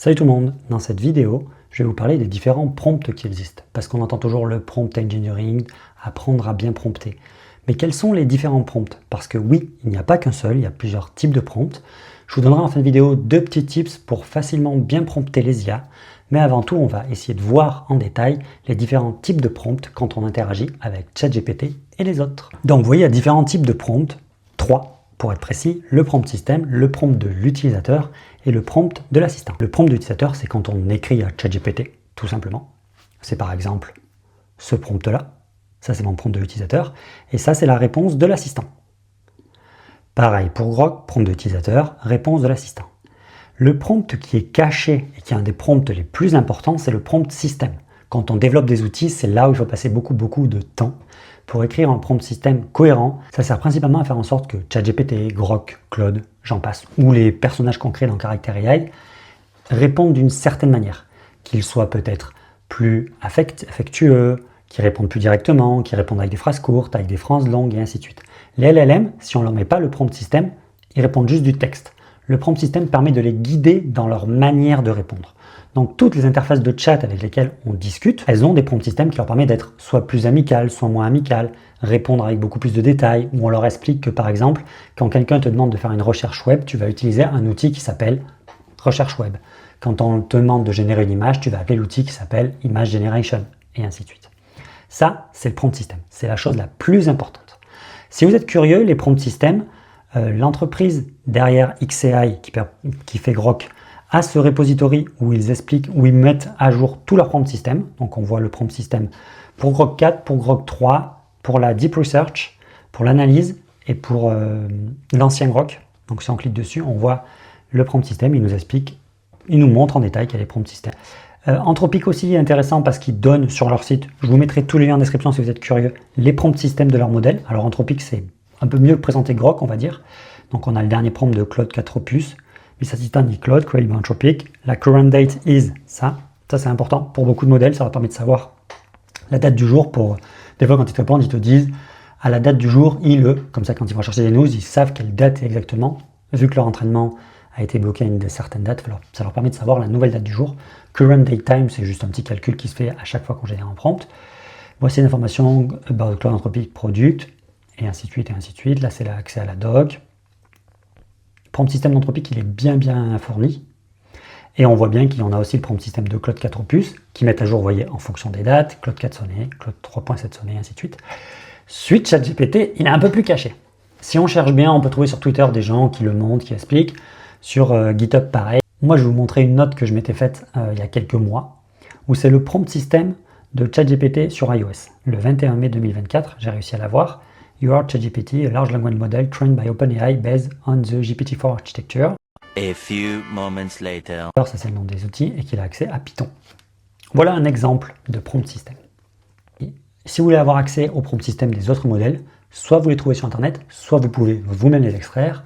Salut tout le monde, dans cette vidéo, je vais vous parler des différents prompts qui existent, parce qu'on entend toujours le prompt engineering, apprendre à bien prompter. Mais quels sont les différents prompts? Parce que oui, il n'y a pas qu'un seul, il y a plusieurs types de prompts. Je vous donnerai en fin de vidéo 2 petits tips pour facilement bien prompter les IA, mais avant tout, on va essayer de voir en détail les différents types de prompts quand on interagit avec ChatGPT et les autres. Donc vous voyez, il y a différents types de prompts, 3 pour être précis, le prompt système, le prompt de l'utilisateur et le prompt de l'assistant. Le prompt de l'utilisateur, c'est quand on écrit à ChatGPT, tout simplement. C'est par exemple ce prompt-là, ça c'est mon prompt de l'utilisateur, et ça c'est la réponse de l'assistant. Pareil pour Grok, prompt de l'utilisateur, réponse de l'assistant. Le prompt qui est caché et qui est un des prompts les plus importants, c'est le prompt système. Quand on développe des outils, c'est là où il faut passer beaucoup de temps pour écrire un prompt système cohérent. Ça sert principalement à faire en sorte que ChatGPT, Grok, Claude, j'en passe, ou les personnages qu'on crée dans Character AI répondent d'une certaine manière, qu'ils soient peut-être plus affectueux, qu'ils répondent plus directement, qu'ils répondent avec des phrases courtes, avec des phrases longues et ainsi de suite. Les LLM, si on ne leur met pas le prompt système, ils répondent juste du texte. Le prompt système permet de les guider dans leur manière de répondre. Donc toutes les interfaces de chat avec lesquelles on discute, elles ont des prompts systèmes qui leur permettent d'être soit plus amicales, soit moins amicales, répondre avec beaucoup plus de détails, où on leur explique que par exemple, quand quelqu'un te demande de faire une recherche web, tu vas utiliser un outil qui s'appelle recherche web. Quand on te demande de générer une image, tu vas appeler l'outil qui s'appelle image generation, et ainsi de suite. Ça, c'est le prompt système. C'est la chose la plus importante. Si vous êtes curieux, les prompts systèmes, l'entreprise derrière xAI qui fait Grok a ce repository où ils expliquent, où ils mettent à jour tout leur prompt système. Donc on voit le prompt système pour Grok 4, pour Grok 3, pour la Deep Research, pour l'analyse et pour l'ancien Grok. Donc si on clique dessus, on voit le prompt système, il nous explique, il nous montre en détail quel est le prompt système. Anthropic aussi est intéressant parce qu'ils donnent sur leur site, je vous mettrai tous les liens en description si vous êtes curieux, les prompts systèmes de leur modèle. Alors Anthropic c'est un peu mieux que présenter Grok, on va dire. Donc on a le dernier prompt de Claude 4 Opus, Miss Assistant dit Claude, created by Anthropic. La current date is, ça c'est important pour beaucoup de modèles, ça va permettre de savoir la date du jour. Pour des fois quand ils te répondent, ils te disent à la date du jour, comme ça quand ils vont chercher des news, ils savent quelle date exactement, vu que leur entraînement a été bloqué à une certaine date, ça leur permet de savoir la nouvelle date du jour. Current date time, c'est juste un petit calcul qui se fait à chaque fois qu'on génère un prompt. Voici l'information about Claude Anthropic product, et ainsi de suite, et ainsi de suite. Là, c'est l'accès à la doc. Prompt système d'Anthropic, il est bien fourni. Et on voit bien qu'il y en a aussi le prompt système de Claude 4 Opus, qui met à jour, vous voyez, en fonction des dates, Claude 4 sonné, Claude 3.7 sonné, ainsi de suite. Suite ChatGPT, il est un peu plus caché. Si on cherche bien, on peut trouver sur Twitter des gens qui le montrent, qui expliquent. Sur GitHub, pareil. Moi, je vais vous montrer une note que je m'étais faite il y a quelques mois, où c'est le prompt système de ChatGPT sur iOS. Le 21 mai 2024, j'ai réussi à l'avoir. You are ChatGPT, a large language model trained by OpenAI based on the GPT-4 architecture. A few moments later. Alors, ça c'est le nom des outils et qu'il a accès à Python. Voilà un exemple de prompt système. Et si vous voulez avoir accès au prompt système des autres modèles, soit vous les trouvez sur Internet, soit vous pouvez vous-même les extraire.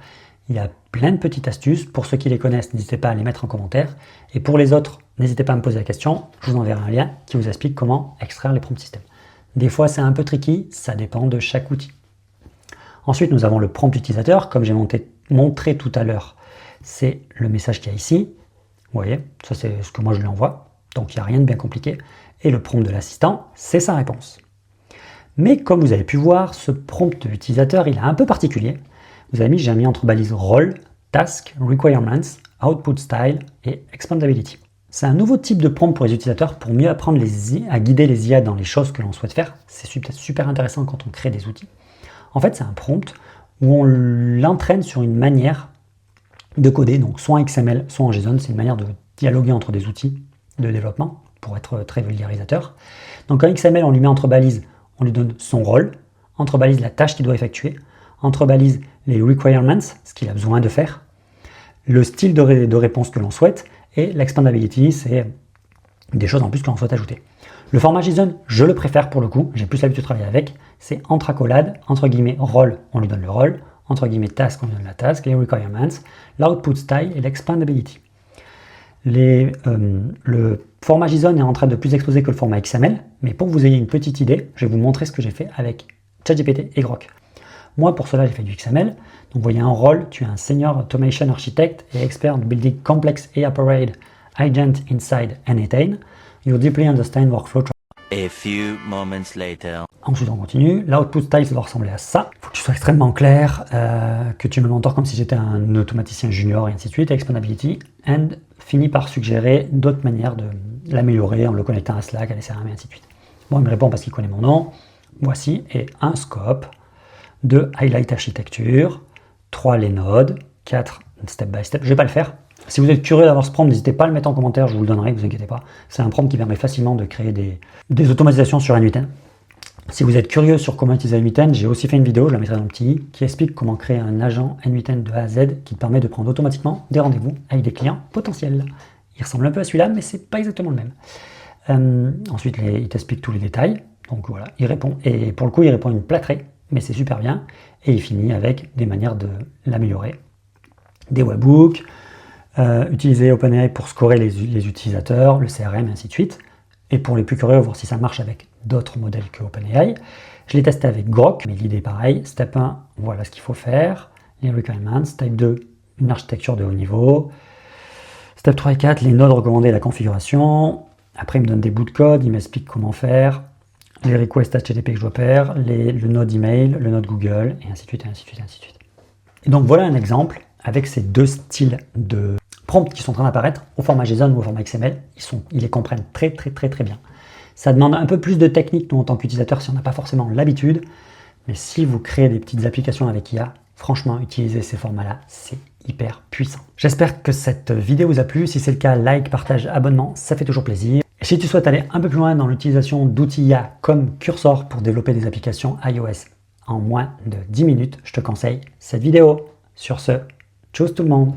Il y a plein de petites astuces. Pour ceux qui les connaissent, n'hésitez pas à les mettre en commentaire. Et pour les autres, n'hésitez pas à me poser la question. Je vous enverrai un lien qui vous explique comment extraire les prompts systèmes. Des fois, c'est un peu tricky, ça dépend de chaque outil. Ensuite, nous avons le prompt utilisateur. Comme j'ai montré tout à l'heure, c'est le message qu'il y a ici. Vous voyez, ça c'est ce que moi je lui envoie. Donc, il n'y a rien de bien compliqué. Et le prompt de l'assistant, c'est sa réponse. Mais comme vous avez pu voir, ce prompt utilisateur, il est un peu particulier. Vous avez mis, j'ai mis entre balises role, task, requirements, output style et expandability. C'est un nouveau type de prompt pour les utilisateurs pour mieux apprendre à guider les IA dans les choses que l'on souhaite faire. C'est super intéressant quand on crée des outils. En fait, c'est un prompt où on l'entraîne sur une manière de coder, donc soit en XML, soit en JSON. C'est une manière de dialoguer entre des outils de développement pour être très vulgarisateur. Donc en XML, on lui met entre balises, on lui donne son rôle, entre balises la tâche qu'il doit effectuer, entre balises les requirements, ce qu'il a besoin de faire, le style de réponse que l'on souhaite, et l'expandability, c'est des choses en plus que l'on souhaite ajouter. Le format JSON, je le préfère pour le coup, j'ai plus l'habitude de travailler avec, c'est entre accolades, entre guillemets rôle, on lui donne le rôle, entre guillemets task, on lui donne la task, les requirements, l'output style et l'expandability. Le format JSON est en train de plus exploser que le format XML, mais pour que vous ayez une petite idée, je vais vous montrer ce que j'ai fait avec ChatGPT et Grok. Moi, pour cela, j'ai fait du XML. Donc, vous voyez un rôle, tu es un Senior Automation Architect et Expert Building Complex AI agent inside n8n. You deeply understand workflow. A few moments later. Ensuite, on continue. L'output style, ça doit ressembler à ça. Il faut que tu sois extrêmement clair, que tu me mentors comme si j'étais un automaticien junior et ainsi de suite. Explainability. And finit par suggérer d'autres manières de l'améliorer en le connectant à Slack, à des CRM et ainsi de suite. Bon, il me répond parce qu'il connaît mon nom. Voici, et un scope, 2 highlight architecture, 3 les nodes, 4 step by step. Je ne vais pas le faire. Si vous êtes curieux d'avoir ce prompt, n'hésitez pas à le mettre en commentaire, je vous le donnerai, ne vous inquiétez pas. C'est un prompt qui permet facilement de créer des automatisations sur N8N. Si vous êtes curieux sur comment utiliser N8N, j'ai aussi fait une vidéo, je la mettrai dans le petit i, qui explique comment créer un agent N8N de A à Z qui permet de prendre automatiquement des rendez-vous avec des clients potentiels. Il ressemble un peu à celui-là, mais c'est pas exactement le même. Ensuite, il t'explique tous les détails. Donc voilà, il répond. Et pour le coup, il répond une plâtrée, mais c'est super bien. Et il finit avec des manières de l'améliorer. Des webhooks, utiliser OpenAI pour scorer les utilisateurs, le CRM, et ainsi de suite. Et pour les plus curieux, voir si ça marche avec d'autres modèles que OpenAI. Je l'ai testé avec Grok, mais l'idée est pareille. Step 1, voilà ce qu'il faut faire. Les requirements. Step 2, une architecture de haut niveau. Step 3 et 4, les nodes recommandés, la configuration. Après, il me donne des bouts de code, il m'explique comment faire. Les requests HTTP que je dois faire, le node email, le node Google, et ainsi de suite, et ainsi de suite, et ainsi de suite. Et donc voilà un exemple avec ces deux styles de prompts qui sont en train d'apparaître au format JSON ou au format XML. Ils les comprennent très bien. Ça demande un peu plus de technique, nous, en tant qu'utilisateur, si on n'a pas forcément l'habitude. Mais si vous créez des petites applications avec IA, franchement, utiliser ces formats-là, c'est hyper puissant. J'espère que cette vidéo vous a plu. Si c'est le cas, like, partage, abonnement, ça fait toujours plaisir. Et si tu souhaites aller un peu plus loin dans l'utilisation d'outils IA comme Cursor pour développer des applications iOS en moins de 10 minutes, je te conseille cette vidéo. Sur ce, tchuss tout le monde!